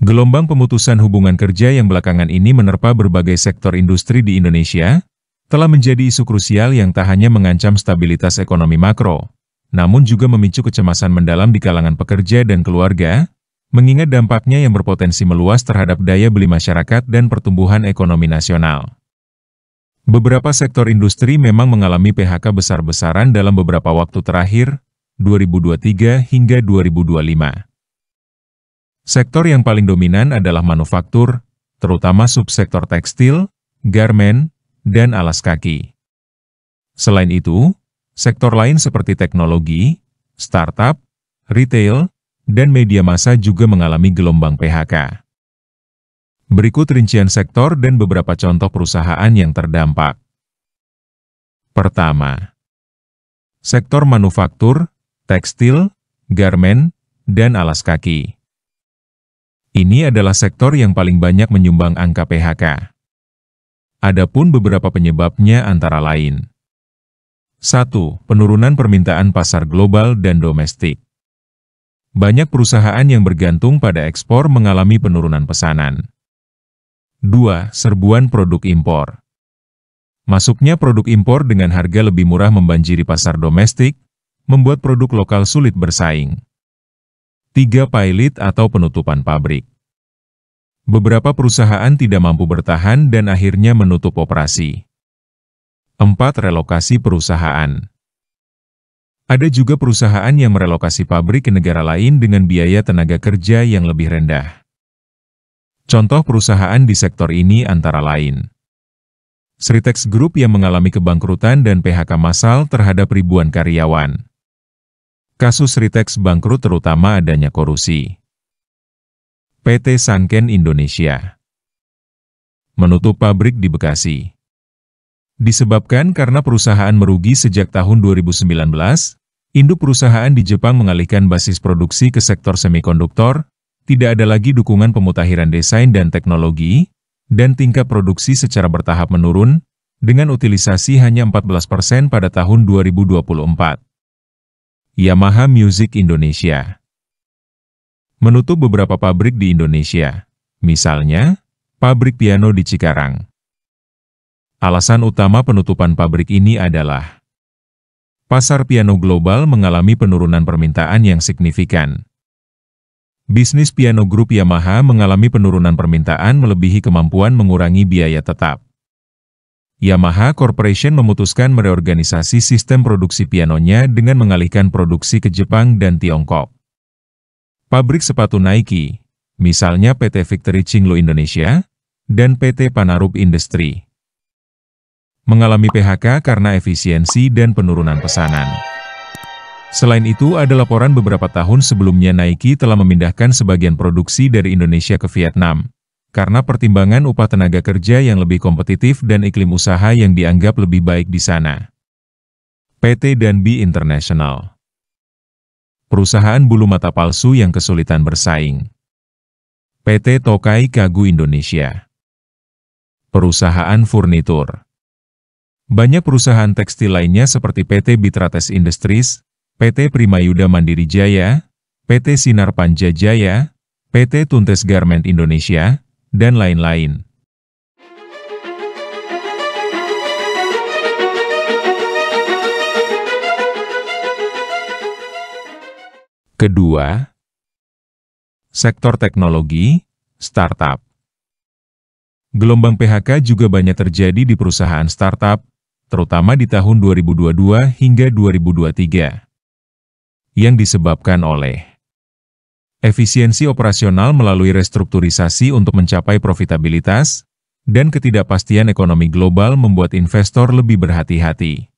Gelombang pemutusan hubungan kerja yang belakangan ini menerpa berbagai sektor industri di Indonesia, telah menjadi isu krusial yang tak hanya mengancam stabilitas ekonomi makro, namun juga memicu kecemasan mendalam di kalangan pekerja dan keluarga, mengingat dampaknya yang berpotensi meluas terhadap daya beli masyarakat dan pertumbuhan ekonomi nasional. Beberapa sektor industri memang mengalami PHK besar-besaran dalam beberapa waktu terakhir, 2023 hingga 2025. Sektor yang paling dominan adalah manufaktur, terutama subsektor tekstil, garmen, dan alas kaki. Selain itu, sektor lain seperti teknologi, startup, retail, dan media massa juga mengalami gelombang PHK. Berikut rincian sektor dan beberapa contoh perusahaan yang terdampak. Pertama, sektor manufaktur, tekstil, garmen, dan alas kaki. Ini adalah sektor yang paling banyak menyumbang angka PHK. Adapun beberapa penyebabnya antara lain. 1. Penurunan permintaan pasar global dan domestik. Banyak perusahaan yang bergantung pada ekspor mengalami penurunan pesanan. 2. Serbuan produk impor. Masuknya produk impor dengan harga lebih murah membanjiri pasar domestik, membuat produk lokal sulit bersaing. 3. Pilot atau penutupan pabrik. Beberapa perusahaan tidak mampu bertahan dan akhirnya menutup operasi. 4. Relokasi perusahaan. Ada juga perusahaan yang merelokasi pabrik ke negara lain dengan biaya tenaga kerja yang lebih rendah. Contoh perusahaan di sektor ini antara lain Sritex Group yang mengalami kebangkrutan dan PHK massal terhadap ribuan karyawan. Kasus Sritex bangkrut terutama adanya korupsi. PT Sanken Indonesia menutup pabrik di Bekasi. Disebabkan karena perusahaan merugi sejak tahun 2019, induk perusahaan di Jepang mengalihkan basis produksi ke sektor semikonduktor, tidak ada lagi dukungan pemutakhiran desain dan teknologi, dan tingkat produksi secara bertahap menurun, dengan utilisasi hanya 14% pada tahun 2024. Yamaha Music Indonesia menutup beberapa pabrik di Indonesia, misalnya, pabrik piano di Cikarang. Alasan utama penutupan pabrik ini adalah pasar piano global mengalami penurunan permintaan yang signifikan. Bisnis piano grup Yamaha mengalami penurunan permintaan melebihi kemampuan mengurangi biaya tetap. Yamaha Corporation memutuskan mereorganisasi sistem produksi pianonya dengan mengalihkan produksi ke Jepang dan Tiongkok. Pabrik sepatu Nike, misalnya PT Victory Chinglo Indonesia, dan PT Panarup Industri, mengalami PHK karena efisiensi dan penurunan pesanan. Selain itu, ada laporan beberapa tahun sebelumnya Nike telah memindahkan sebagian produksi dari Indonesia ke Vietnam, karena pertimbangan upah tenaga kerja yang lebih kompetitif dan iklim usaha yang dianggap lebih baik di sana. PT Danbi International, perusahaan bulu mata palsu yang kesulitan bersaing. PT Tokai Kagu Indonesia, perusahaan furnitur. Banyak perusahaan tekstil lainnya seperti PT Bitrates Industries, PT Primayuda Mandiri Jaya, PT Sinar Panja Jaya, PT Tuntes Garment Indonesia, dan lain-lain. Kedua, sektor teknologi, startup. Gelombang PHK juga banyak terjadi di perusahaan startup, terutama di tahun 2022 hingga 2023, yang disebabkan oleh efisiensi operasional melalui restrukturisasi untuk mencapai profitabilitas, dan ketidakpastian ekonomi global membuat investor lebih berhati-hati.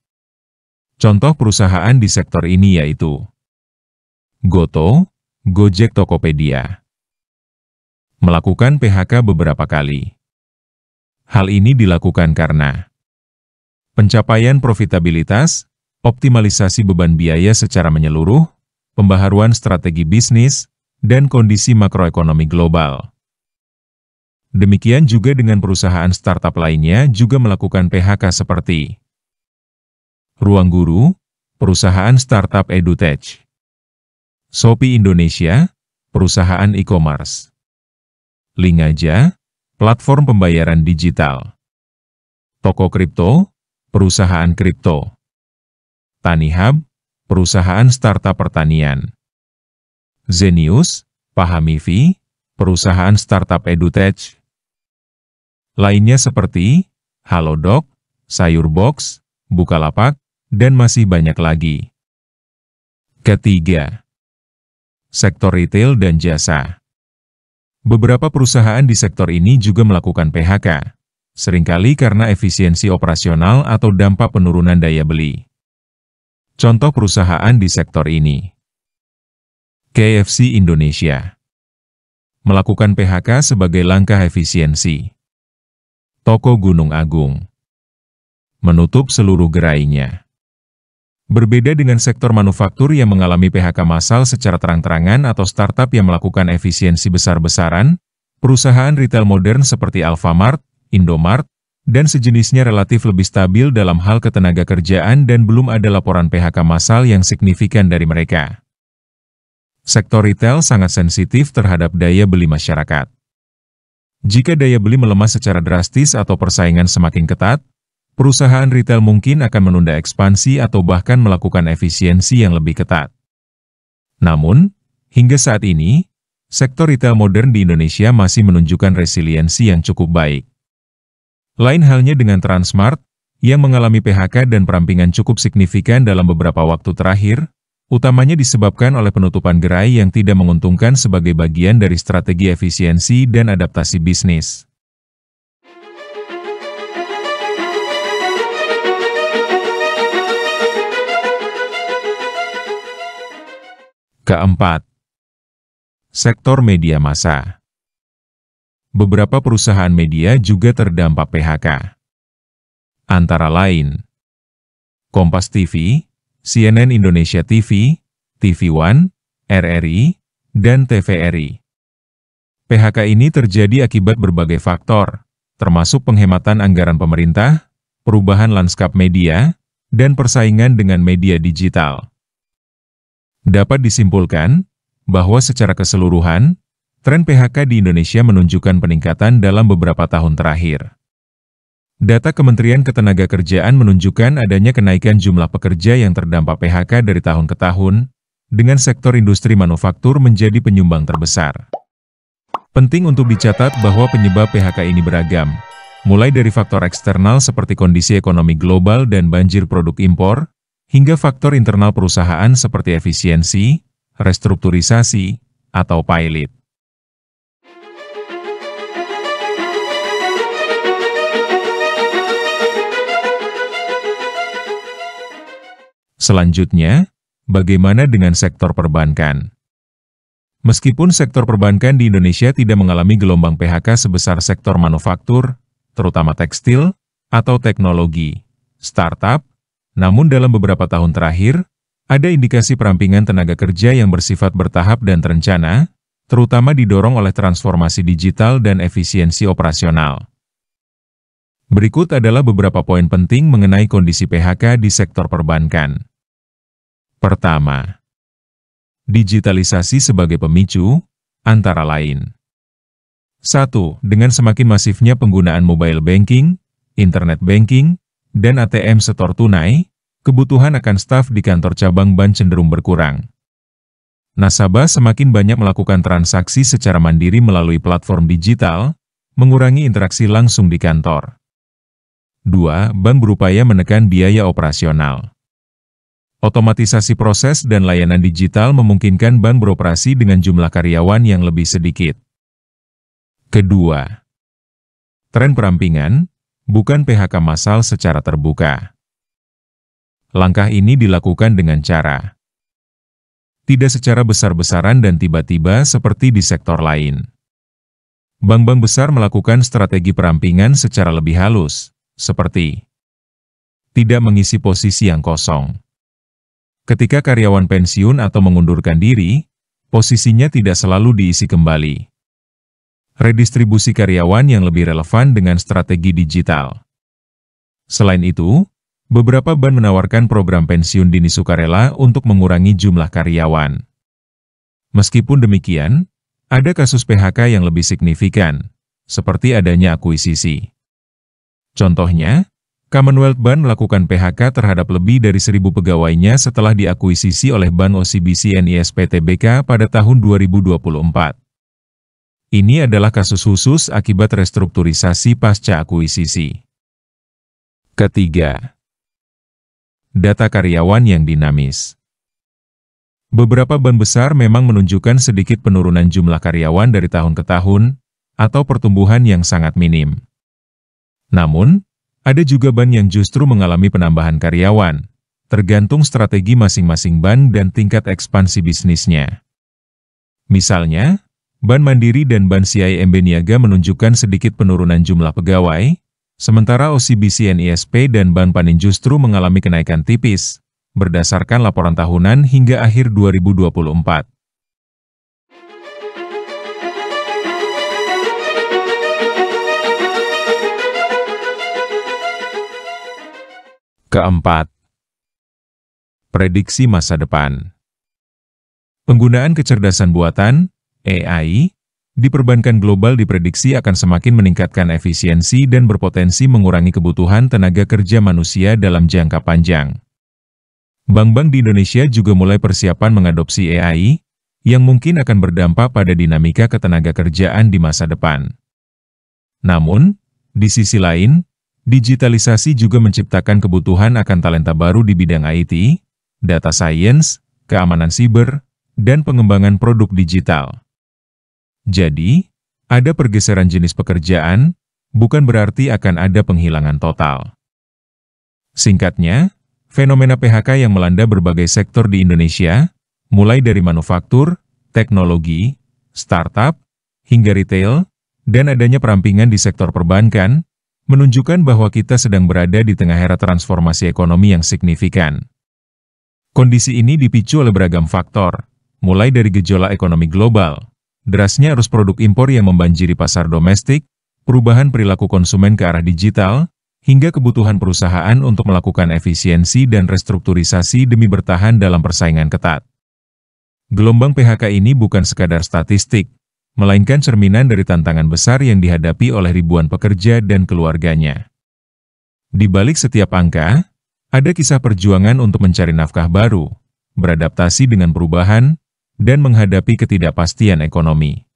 Contoh perusahaan di sektor ini yaitu Goto, Gojek Tokopedia, melakukan PHK beberapa kali. Hal ini dilakukan karena pencapaian profitabilitas, optimalisasi beban biaya secara menyeluruh, pembaharuan strategi bisnis, dan kondisi makroekonomi global. Demikian juga dengan perusahaan startup lainnya juga melakukan PHK seperti Ruang Guru, perusahaan startup EduTech, Shopee Indonesia, perusahaan e-commerce. Lingaja, platform pembayaran digital. Toko kripto, perusahaan kripto. Tanihub, perusahaan startup pertanian. Zenius, Pahamivi, perusahaan startup edutech. Lainnya seperti Halodoc, Sayurbox, Bukalapak, dan masih banyak lagi. Ketiga, sektor retail dan jasa. Beberapa perusahaan di sektor ini juga melakukan PHK, seringkali karena efisiensi operasional atau dampak penurunan daya beli. Contoh perusahaan di sektor ini. KFC Indonesia melakukan PHK sebagai langkah efisiensi. Toko Gunung Agung menutup seluruh gerainya. Berbeda dengan sektor manufaktur yang mengalami PHK massal secara terang-terangan atau startup yang melakukan efisiensi besar-besaran, perusahaan retail modern seperti Alfamart, Indomart, dan sejenisnya relatif lebih stabil dalam hal ketenagakerjaan dan belum ada laporan PHK massal yang signifikan dari mereka. Sektor retail sangat sensitif terhadap daya beli masyarakat. Jika daya beli melemah secara drastis atau persaingan semakin ketat, perusahaan retail mungkin akan menunda ekspansi atau bahkan melakukan efisiensi yang lebih ketat. Namun, hingga saat ini, sektor retail modern di Indonesia masih menunjukkan resiliensi yang cukup baik. Lain halnya dengan Transmart, yang mengalami PHK dan perampingan cukup signifikan dalam beberapa waktu terakhir, utamanya disebabkan oleh penutupan gerai yang tidak menguntungkan sebagai bagian dari strategi efisiensi dan adaptasi bisnis. Keempat, sektor media massa. Beberapa perusahaan media juga terdampak PHK. Antara lain, Kompas TV, CNN Indonesia TV, TV One, RRI, dan TVRI. PHK ini terjadi akibat berbagai faktor, termasuk penghematan anggaran pemerintah, perubahan lanskap media, dan persaingan dengan media digital. Dapat disimpulkan bahwa secara keseluruhan, tren PHK di Indonesia menunjukkan peningkatan dalam beberapa tahun terakhir. Data Kementerian Ketenagakerjaan menunjukkan adanya kenaikan jumlah pekerja yang terdampak PHK dari tahun ke tahun, dengan sektor industri manufaktur menjadi penyumbang terbesar. Penting untuk dicatat bahwa penyebab PHK ini beragam, mulai dari faktor eksternal seperti kondisi ekonomi global dan banjir produk impor, hingga faktor internal perusahaan seperti efisiensi, restrukturisasi, atau pilot. Selanjutnya, bagaimana dengan sektor perbankan? Meskipun sektor perbankan di Indonesia tidak mengalami gelombang PHK sebesar sektor manufaktur, terutama tekstil, atau teknologi, startup, namun dalam beberapa tahun terakhir, ada indikasi perampingan tenaga kerja yang bersifat bertahap dan terencana, terutama didorong oleh transformasi digital dan efisiensi operasional. Berikut adalah beberapa poin penting mengenai kondisi PHK di sektor perbankan. Pertama, digitalisasi sebagai pemicu, antara lain. 1. Dengan semakin masifnya penggunaan mobile banking, internet banking, dan ATM setor tunai, kebutuhan akan staf di kantor cabang bank cenderung berkurang. Nasabah semakin banyak melakukan transaksi secara mandiri melalui platform digital, mengurangi interaksi langsung di kantor. 2. Bank berupaya menekan biaya operasional. Otomatisasi proses dan layanan digital memungkinkan bank beroperasi dengan jumlah karyawan yang lebih sedikit. Kedua, tren perampingan, bukan PHK massal secara terbuka. Langkah ini dilakukan dengan cara tidak secara besar-besaran dan tiba-tiba seperti di sektor lain. Bank-bank besar melakukan strategi perampingan secara lebih halus, seperti tidak mengisi posisi yang kosong. Ketika karyawan pensiun atau mengundurkan diri, posisinya tidak selalu diisi kembali. Redistribusi karyawan yang lebih relevan dengan strategi digital. Selain itu, beberapa bank menawarkan program pensiun dini sukarela untuk mengurangi jumlah karyawan. Meskipun demikian, ada kasus PHK yang lebih signifikan, seperti adanya akuisisi. Contohnya, Commonwealth Bank melakukan PHK terhadap lebih dari 1.000 pegawainya setelah diakuisisi oleh Bank OCBC NISP Tbk pada tahun 2024. Ini adalah kasus khusus akibat restrukturisasi pasca akuisisi. Ketiga, data karyawan yang dinamis. Beberapa bank besar memang menunjukkan sedikit penurunan jumlah karyawan dari tahun ke tahun, atau pertumbuhan yang sangat minim. Namun, ada juga bank yang justru mengalami penambahan karyawan, tergantung strategi masing-masing bank dan tingkat ekspansi bisnisnya. Misalnya, Bank Mandiri dan Bank CIMB Niaga menunjukkan sedikit penurunan jumlah pegawai, sementara OCBC NISP dan Bank Panin justru mengalami kenaikan tipis, berdasarkan laporan tahunan hingga akhir 2024. Keempat, prediksi masa depan. Penggunaan kecerdasan buatan, AI, di perbankan global diprediksi akan semakin meningkatkan efisiensi dan berpotensi mengurangi kebutuhan tenaga kerja manusia dalam jangka panjang. Bank-bank di Indonesia juga mulai persiapan mengadopsi AI, yang mungkin akan berdampak pada dinamika ketenaga kerjaan di masa depan. Namun, di sisi lain, digitalisasi juga menciptakan kebutuhan akan talenta baru di bidang IT, data science, keamanan siber, dan pengembangan produk digital. Jadi, ada pergeseran jenis pekerjaan, bukan berarti akan ada penghilangan total. Singkatnya, fenomena PHK yang melanda berbagai sektor di Indonesia, mulai dari manufaktur, teknologi, startup, hingga retail, dan adanya perampingan di sektor perbankan, menunjukkan bahwa kita sedang berada di tengah era transformasi ekonomi yang signifikan. Kondisi ini dipicu oleh beragam faktor, mulai dari gejolak ekonomi global, derasnya arus produk impor yang membanjiri pasar domestik, perubahan perilaku konsumen ke arah digital, hingga kebutuhan perusahaan untuk melakukan efisiensi dan restrukturisasi demi bertahan dalam persaingan ketat. Gelombang PHK ini bukan sekadar statistik, melainkan cerminan dari tantangan besar yang dihadapi oleh ribuan pekerja dan keluarganya. Di balik setiap angka, ada kisah perjuangan untuk mencari nafkah baru, beradaptasi dengan perubahan, dan menghadapi ketidakpastian ekonomi.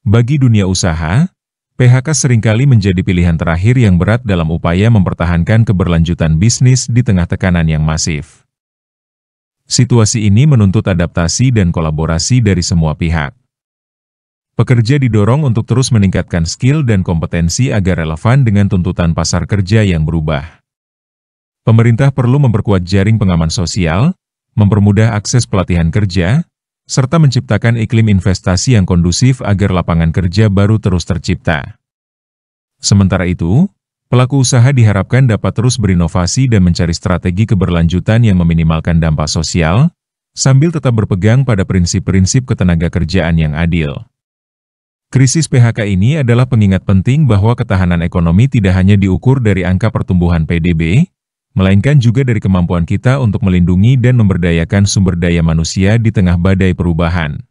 Bagi dunia usaha, PHK seringkali menjadi pilihan terakhir yang berat dalam upaya mempertahankan keberlanjutan bisnis di tengah tekanan yang masif. Situasi ini menuntut adaptasi dan kolaborasi dari semua pihak. Pekerja didorong untuk terus meningkatkan skill dan kompetensi agar relevan dengan tuntutan pasar kerja yang berubah. Pemerintah perlu memperkuat jaring pengaman sosial, mempermudah akses pelatihan kerja, serta menciptakan iklim investasi yang kondusif agar lapangan kerja baru terus tercipta. Sementara itu, pelaku usaha diharapkan dapat terus berinovasi dan mencari strategi keberlanjutan yang meminimalkan dampak sosial, sambil tetap berpegang pada prinsip-prinsip ketenagakerjaan yang adil. Krisis PHK ini adalah pengingat penting bahwa ketahanan ekonomi tidak hanya diukur dari angka pertumbuhan PDB, melainkan juga dari kemampuan kita untuk melindungi dan memberdayakan sumber daya manusia di tengah badai perubahan.